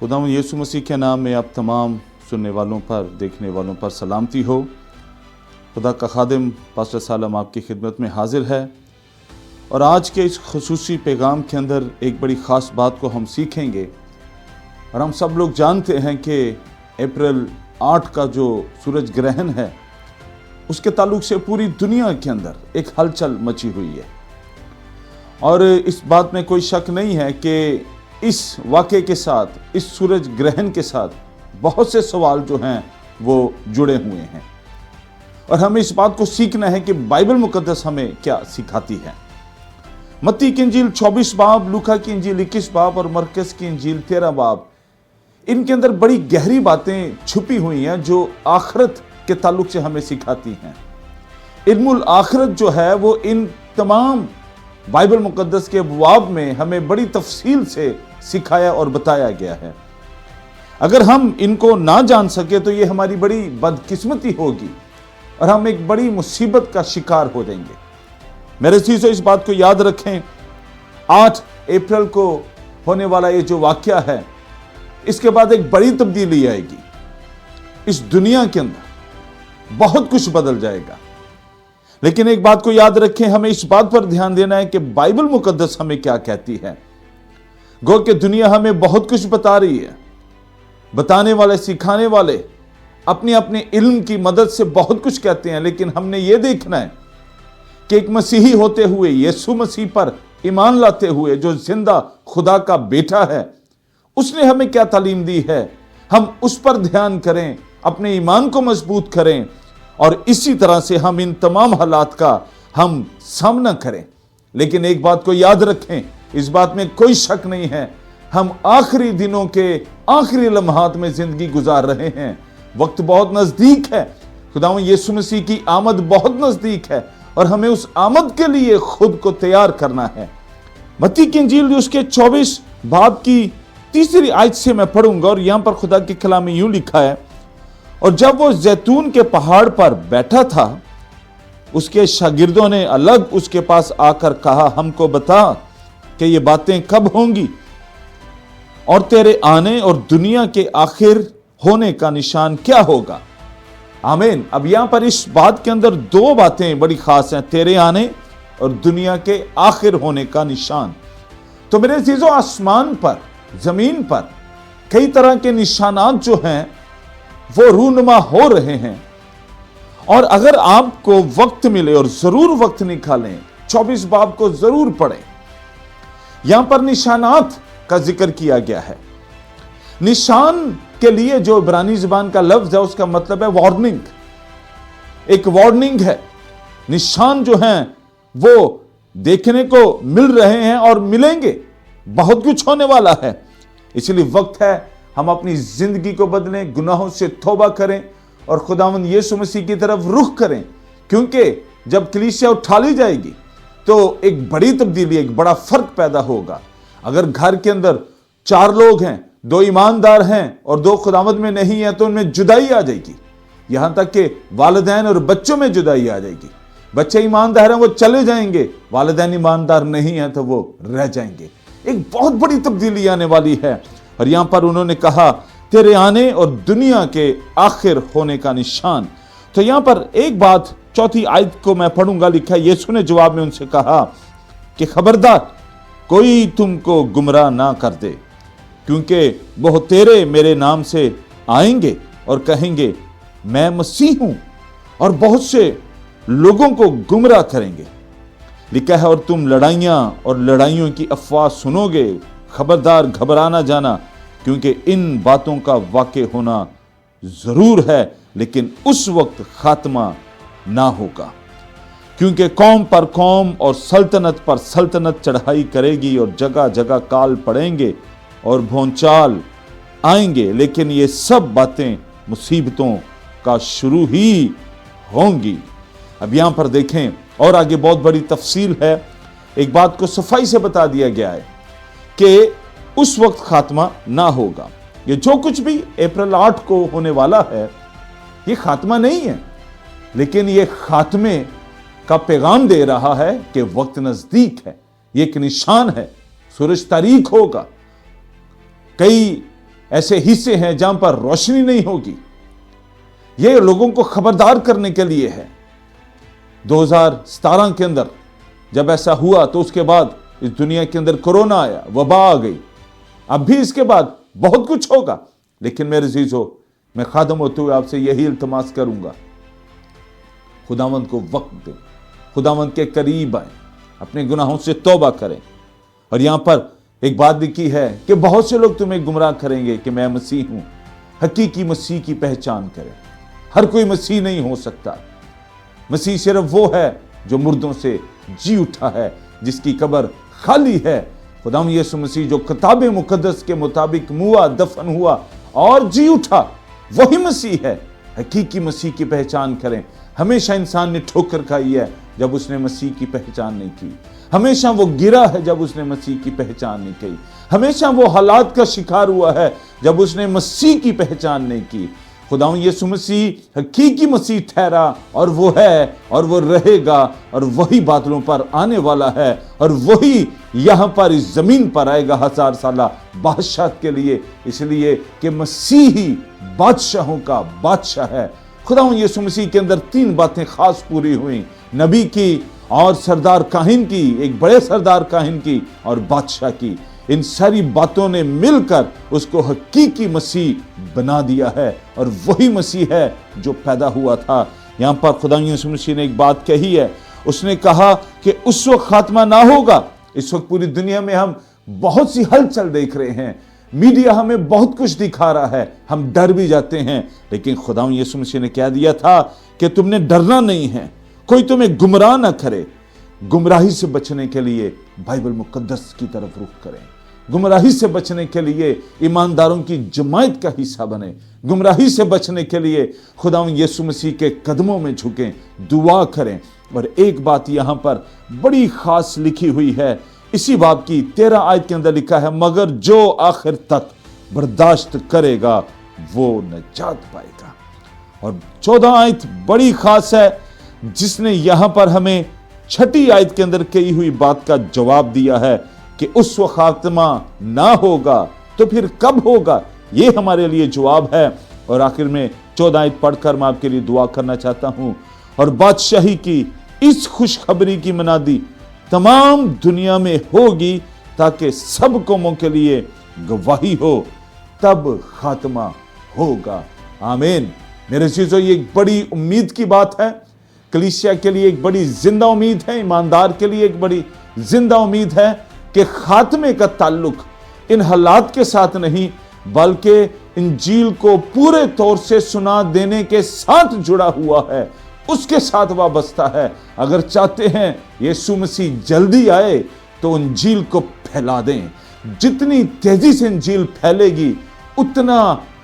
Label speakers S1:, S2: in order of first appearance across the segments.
S1: खुदावंद यीशु मसीह के नाम में आप तमाम सुनने वालों पर, देखने वालों पर सलामती हो। खुदा का खादिम पास्टर सालम आपकी खिदमत में हाजिर है और आज के इस खुसूसी पैगाम के अंदर एक बड़ी ख़ास बात को हम सीखेंगे। और हम सब लोग जानते हैं कि अप्रैल 8 का जो सूरज ग्रहण है उसके ताल्लुक से पूरी दुनिया के अंदर एक हलचल मची हुई है और इस बात में कोई शक नहीं है कि इस वाक़े के साथ, इस सूरज ग्रहण के साथ बहुत से सवाल जो हैं वो जुड़े हुए हैं और हमें इस बात को सीखना है कि बाइबल मुकद्दस हमें क्या सिखाती है। मत्ती की इंजील 24 बाब, लूका की इंजील 21 बाब और मरकस की इंजील 13 बाब, इनके अंदर बड़ी गहरी बातें छुपी हुई हैं जो आखिरत के ताल्लुक से हमें सिखाती हैं। इल्मुल आखिरत जो है वो इन तमाम बाइबल मुकद्दस के अबवाब में हमें बड़ी तफसील से सिखाया और बताया गया है। अगर हम इनको ना जान सके तो ये हमारी बड़ी बदकिस्मती होगी और हम एक बड़ी मुसीबत का शिकार हो जाएंगे। मेरे चीज़ों, इस बात को याद रखें, 8 अप्रैल को होने वाला ये जो वाक़या है, इसके बाद एक बड़ी तब्दीली आएगी। इस दुनिया के अंदर बहुत कुछ बदल जाएगा। लेकिन एक बात को याद रखें, हमें इस बात पर ध्यान देना है कि बाइबल मुकद्दस हमें क्या कहती है। गो कि दुनिया हमें बहुत कुछ बता रही है, बताने वाले, सिखाने वाले अपनी अपनी इल्म की मदद से बहुत कुछ कहते हैं, लेकिन हमने ये देखना है कि एक मसीही होते हुए, यीशु मसीह पर ईमान लाते हुए, जो जिंदा खुदा का बेटा है, उसने हमें क्या तालीम दी है। हम उस पर ध्यान करें, अपने ईमान को मजबूत करें और इसी तरह से हम इन तमाम हालात का हम सामना करें। लेकिन एक बात को याद रखें, इस बात में कोई शक नहीं है, हम आखिरी दिनों के आखिरी लम्हात में जिंदगी गुजार रहे हैं। वक्त बहुत नजदीक है, खुदावंद यीशु मसीह की आमद बहुत नजदीक है और हमें उस आमद के लिए खुद को तैयार करना है। मत्ती की इंजील उसके 24 बाब की 3री आयत से मैं पढ़ूंगा और यहां पर खुदा के कलाम में यूं लिखा है, और जब वो जैतून के पहाड़ पर बैठा था, उसके शागिर्दों ने अलग उसके पास आकर कहा, हमको बता कि ये बातें कब होंगी और तेरे आने और दुनिया के आखिर होने का निशान क्या होगा। आमीन। अब यहां पर इस बात के अंदर 2 बातें बड़ी खास हैं, तेरे आने और दुनिया के आखिर होने का निशान। तो मेरे चीजों, आसमान पर, जमीन पर कई तरह के निशानात जो हैं वो रूनुमा हो रहे हैं और अगर आपको वक्त मिले और जरूर वक्त निकालें, 24 बाब को जरूर पढ़ें। यहां पर निशानात का जिक्र किया गया है। निशान के लिए जो इब्रानी ज़बान का लफ्ज है उसका मतलब है वार्निंग। एक वार्निंग है। निशान जो हैं वो देखने को मिल रहे हैं और मिलेंगे, बहुत कुछ होने वाला है। इसलिए वक्त है हम अपनी जिंदगी को बदलें, गुनाहों से तौबा करें और खुदावंद यीशु मसीह की तरफ रुख करें, क्योंकि जब कलीसिया उठा ली जाएगी तो एक बड़ी तब्दीली, एक बड़ा फर्क पैदा होगा। अगर घर के अंदर 4 लोग हैं, 2 ईमानदार हैं और 2 खुदावंद में नहीं है, तो उनमें जुदाई आ जाएगी। यहां तक कि वालिदैन और बच्चों में जुदाई आ जाएगी। बच्चे ईमानदार हैं वो चले जाएंगे, वालिदैन ईमानदार नहीं है तो वो रह जाएंगे। एक बहुत बड़ी तब्दीली आने वाली है। और यहां पर उन्होंने कहा, तेरे आने और दुनिया के आखिर होने का निशान। तो यहां पर एक बात 4 आयत को मैं पढ़ूंगा, लिखा है, यीशु ने जवाब में उनसे कहा कि खबरदार कोई तुमको गुमराह ना कर दे, क्योंकि वो तेरे मेरे नाम से आएंगे और कहेंगे मैं मसीह हूं और बहुत से लोगों को गुमराह करेंगे। लिखा है, और तुम लड़ाइयां और लड़ाइयों की अफवाह सुनोगे, खबरदार घबरा ना जाना, क्योंकि इन बातों का वाक़े होना जरूर है, लेकिन उस वक्त खात्मा ना होगा। क्योंकि कौम पर कौम और सल्तनत पर सल्तनत चढ़ाई करेगी और जगह जगह काल पड़ेंगे और भौचाल आएंगे, लेकिन ये सब बातें मुसीबतों का शुरू ही होंगी। अब यहां पर देखें और आगे बहुत बड़ी तफसील है। एक बात को सफाई से बता दिया गया है कि उस वक्त खात्मा ना होगा। ये जो कुछ भी अप्रैल 8 को होने वाला है, ये खात्मा नहीं है, लेकिन ये खात्मे का पैगाम दे रहा है कि वक्त नजदीक है। ये एक निशान है, सूरज तारीक होगा, कई ऐसे हिस्से हैं जहां पर रोशनी नहीं होगी। ये लोगों को खबरदार करने के लिए है। 2017 के अंदर जब ऐसा हुआ तो उसके बाद इस दुनिया के अंदर कोरोना आया, वबा आ गई। अब भी इसके बाद बहुत कुछ होगा, लेकिन मेरे अजीजों, मैं खादम होते हुए आपसे यही इल्तमास करूंगा, खुदावंद को वक्त दें, खुदावंद के करीब आए, अपने गुनाहों से तौबा करें। और यहां पर एक बात लिखी है कि बहुत से लोग तुम्हें गुमराह करेंगे कि मैं मसीह हूं। हकीकी मसीह की पहचान करें। हर कोई मसीह नहीं हो सकता। मसीह सिर्फ वो है जो मुर्दों से जी उठा है, जिसकी कब्र खाली है। खुदाम यीशु मसीह जो किताब मुकद्दस के मुताबिक मुआ, दफन हुआ और जी उठा, वही मसीह है। हकीकी मसीह की पहचान करें। हमेशा इंसान ने ठोकर खाई है जब उसने मसीह की पहचान नहीं की। हमेशा वो गिरा है जब उसने मसीह की पहचान नहीं की। हमेशा वो हालात का शिकार हुआ है जब उसने मसीह की पहचान नहीं की। खुदावंद यीशु मसीह हकीकी मसीह ठहरा, और वो है और वो रहेगा, और वही बादलों पर आने वाला है, और वही यहां पर इस जमीन पर आएगा 1000 साला बादशाह के लिए, इसलिए कि मसीह ही बादशाहों का बादशाह है। खुदावंद यीशु मसीह के अंदर 3 बातें खास पूरी हुई, नबी की और सरदार काहिन की, एक बड़े सरदार काहिन की और बादशाह की। इन सारी बातों ने मिलकर उसको हकीकी मसीह बना दिया है, और वही मसीह है जो पैदा हुआ था। यहां पर खुदा यीशु मसीह ने एक बात कही है। उसने कहा कि उस वक्त खात्मा ना होगा। इस वक्त पूरी दुनिया में हम बहुत सी हलचल देख रहे हैं, मीडिया हमें बहुत कुछ दिखा रहा है, हम डर भी जाते हैं, लेकिन खुदा यीशु मसीह ने कह दिया था कि तुमने डरना नहीं है, कोई तुम्हें गुमराह ना करे। गुमराही से बचने के लिए बाइबल मुकद्दस की तरफ रुख करें। गुमराही से बचने के लिए ईमानदारों की जमात का हिस्सा बने। गुमराही से बचने के लिए खुदावंद यीशु मसीह के कदमों में झुकें, दुआ करें। और एक बात यहां पर बड़ी खास लिखी हुई है, इसी बाब की 13 आयत के अंदर लिखा है, मगर जो आखिर तक बर्दाश्त करेगा वो नजात पाएगा। और 14 आयत बड़ी खास है, जिसने यहां पर हमें 6 आयत के अंदर कही हुई बात का जवाब दिया है कि उस वक्त खात्मा ना होगा तो फिर कब होगा, ये हमारे लिए जवाब है। और आखिर में 14 आयत पढ़कर मैं आपके लिए दुआ करना चाहता हूं। और बादशाही की इस खुशखबरी की मनादी तमाम दुनिया में होगी, ताकि सब कौमों के लिए गवाही हो, तब खात्मा होगा। आमीन। मेरे चीजों, ये एक बड़ी उम्मीद की बात है। कलीसिया के लिए एक बड़ी जिंदा उम्मीद है, ईमानदार के लिए एक बड़ी जिंदा उम्मीद है कि खात्मे का ताल्लुक इन हालात के साथ नहीं, बल्कि इंजील को पूरे तौर से सुना देने के साथ जुड़ा हुआ है, उसके साथ वाबस्ता है। अगर चाहते हैं यीशु मसीह जल्दी आए तो इंजील को फैला दें। जितनी तेजी से इंजील फैलेगी, उतना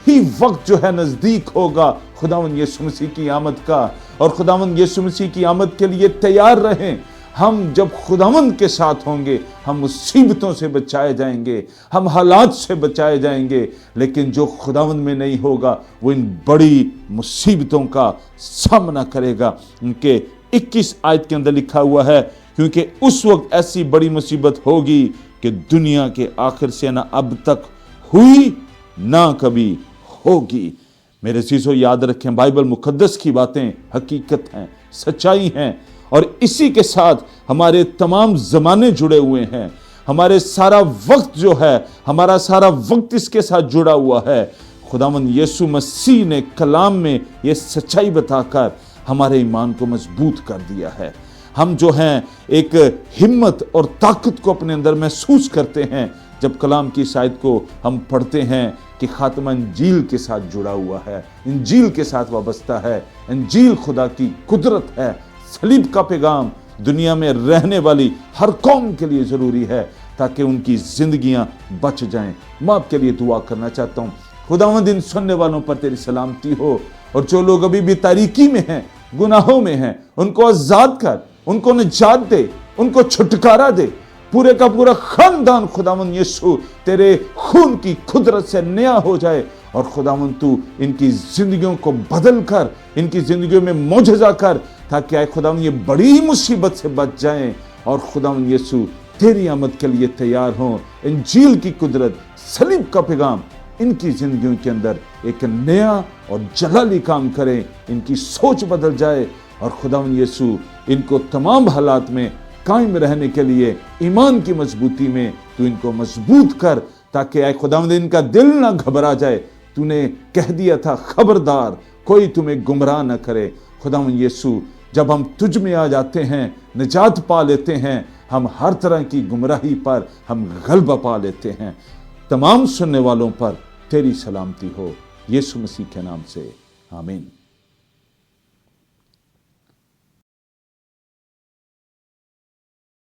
S1: ही वक्त जो है नजदीक होगा खुदावंद यीशु मसीह की आमद का। और खुदावंद यीशु मसीह की आमद के लिए तैयार रहें। हम जब खुदावंद के साथ होंगे, हम मुसीबतों से बचाए जाएंगे, हम हालात से बचाए जाएंगे। लेकिन जो खुदावंद में नहीं होगा, वो इन बड़ी मुसीबतों का सामना करेगा। उनके 21 आयत के अंदर लिखा हुआ है, क्योंकि उस वक्त ऐसी बड़ी मुसीबत होगी कि दुनिया के आखिर से ना अब तक हुई ना कभी होगी। मेरे चीजों, याद रखें, बाइबल मुकद्दस की बातें हकीकत हैं, सच्चाई हैं, और इसी के साथ हमारे तमाम जमाने जुड़े हुए हैं। हमारे सारा वक्त जो है, हमारा सारा वक्त इसके साथ जुड़ा हुआ है। खुदावंद यीशु मसीह ने कलाम में ये सच्चाई बताकर हमारे ईमान को मजबूत कर दिया है। हम जो हैं एक हिम्मत और ताकत को अपने अंदर महसूस करते हैं जब कलाम की शायद को हम पढ़ते हैं कि खात्मा इंजील के साथ जुड़ा हुआ है, इंजील के साथ वाबस्ता है। इंजील खुदा की कुदरत है। सलीब का पैगाम दुनिया में रहने वाली हर कौम के लिए जरूरी है, ताकि उनकी जिंदगियां बच जाएं। मैं आपके लिए दुआ करना चाहता हूँ। खुदावंद इन सुनने वालों पर तेरी सलामती हो, और जो लोग अभी भी तारीकी में हैं, गुनाहों में हैं, उनको आजाद कर, उनको निजात दे, उनको छुटकारा दे। पूरे का पूरा खानदान खुदावंद यीशु तेरे खून की कुदरत से नया हो जाए, और खुदावंद तू इनकी जिंदगियों को बदल कर, इनकी जिंदगियों में मौजज़ा कर, ताकि आए खुदावंद ये बड़ी मुसीबत से बच जाएं, और खुदावंद यीशु तेरी आमद के लिए तैयार हों। इंजील की कुदरत, सलीब का पैगाम ان کی زندگیوں کے اندر ایک نیا اور جلالی کام کرے، ان کی سوچ بدل جائے، اور خداوند یسوع ان کو تمام حالات میں قائم رہنے کے لیے ایمان کی مضبوطی میں تو ان کو مضبوط کر، تاکہ اے خداوند ان کا دل نہ گھبرا جائے۔ تو نے کہہ دیا تھا خبردار کوئی تمہیں گمراہ نہ کرے۔ خداوند یسوع جب ہم تجھ میں آ جاتے ہیں، نجات پا لیتے ہیں، ہم ہر طرح کی گمراہی پر ہم غلبہ پا لیتے ہیں۔ تمام سننے والوں پر تیری سلامتی ہو، یسوع مسیح کے نام سے، آمین۔